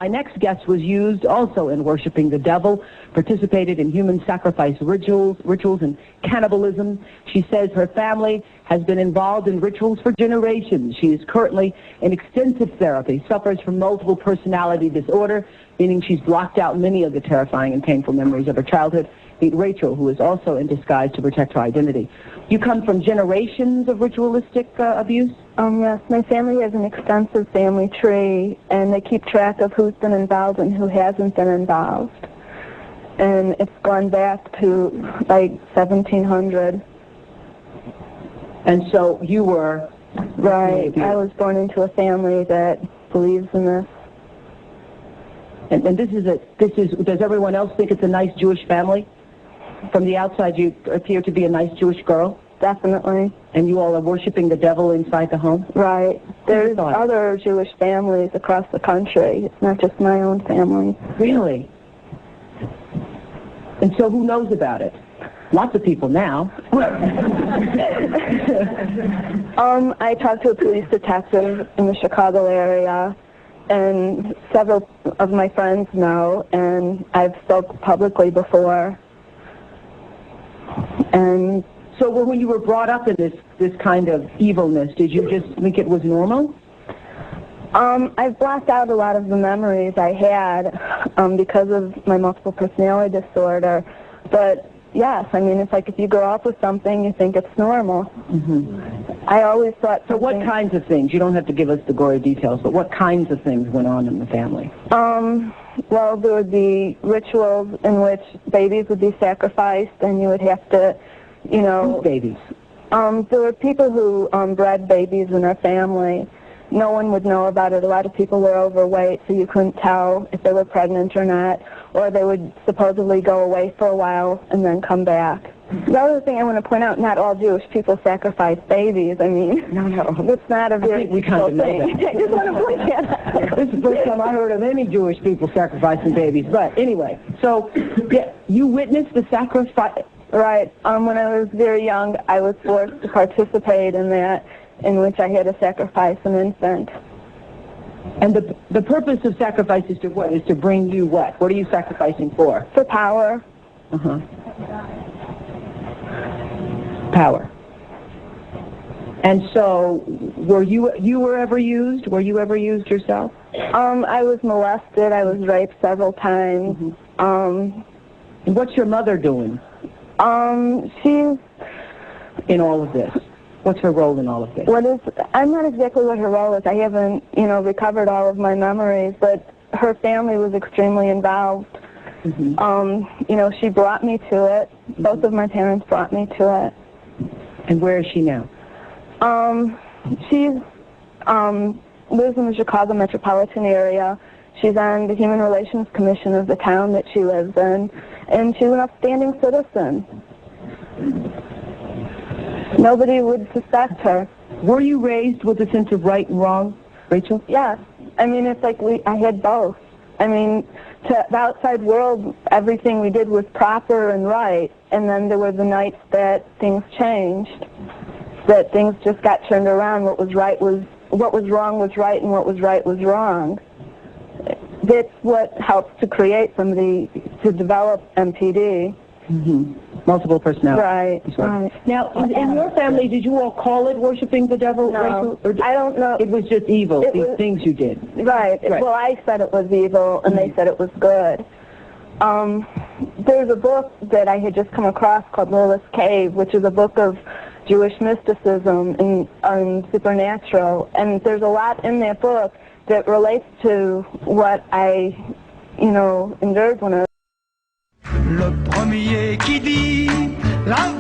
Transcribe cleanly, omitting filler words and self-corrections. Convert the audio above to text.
My next guest was used also in worshiping the devil, participated in human sacrifice rituals and cannibalism. She says her family has been involved in rituals for generations. She is currently in extensive therapy, suffers from multiple personality disorder, meaning she's blocked out many of the terrifying and painful memories of her childhood. Meet Rachel, who is also in disguise to protect her identity. You come from generations of ritualistic abuse? Yes, my family has an extensive family tree, and they keep track of who's been involved and who hasn't been involved. And it's gone back to, like, 1700. And so you were... Right. I was born into a family that believes in this. And does everyone else think it's a nice Jewish family? From the outside, you appear to be a nice Jewish girl? Definitely. And you all are worshiping the devil inside the home? Right. There's other Jewish families across the country. It's not just my own family. Really? And so who knows about it? Lots of people now. I talked to a police detective in the Chicago area, and several of my friends know, and I've spoke publicly before. And so when you were brought up in this kind of evilness, did you just think it was normal? I've blocked out a lot of the memories I had because of my multiple personality disorder. But yes, I mean, it's like if you grow up with something, you think it's normal. Mm-hmm. I always thought. So what kinds of things? You don't have to give us the gory details, but what kinds of things went on in the family? Well, there would be rituals in which babies would be sacrificed, and you would have to, you know... Who's babies? There were people who bred babies in their family. No one would know about it. A lot of people were overweight, so you couldn't tell if they were pregnant or not, or they would supposedly go away for a while and then come back. The other thing I want to point out, not all Jewish people sacrifice babies. I mean, no, it's not a very difficult thing. I just want to point that out. This is the first time I heard of any Jewish people sacrificing babies. But anyway, so you witnessed the sacrifice. Right. When I was very young, I was forced to participate in that, in which I had to sacrifice an infant. And the purpose of sacrifice is to what? Is to bring you what? What are you sacrificing for? For power. Uh-huh. Power. And so, were you ever used? Were you ever used yourself? I was molested. I was raped several times. Mm-hmm. And what's your mother doing? She's in all of this. What's her role in all of this? I'm not exactly what her role is. I haven't, recovered all of my memories, but her family was extremely involved. Mm-hmm. She brought me to it. Mm-hmm. Both of my parents brought me to it. And where is she now? She lives in the Chicago metropolitan area. She's on the Human Relations Commission of the town that she lives in, and she's an upstanding citizen. Nobody would suspect her. Were you raised with a sense of right and wrong, Rachel? Yes. I mean, it's like I had both. I mean, to the outside world, everything we did was proper and right, and then there were the nights that things changed, that things just got turned around. What was wrong was right, and what was right was wrong. That's what helps to create somebody to develop MPD. Mm-hmm. Multiple personality. Right. Now, in your family, did you all call it worshiping the devil? No, Rachel, I don't know. It was just evil, these things you did. Right. Well, I said it was evil, and they said it was good. There's a book that I had just come across called Lilith's Cave, which is a book of Jewish mysticism and supernatural, and there's a lot in that book that relates to what I, endured when I was... Le premier qui dit la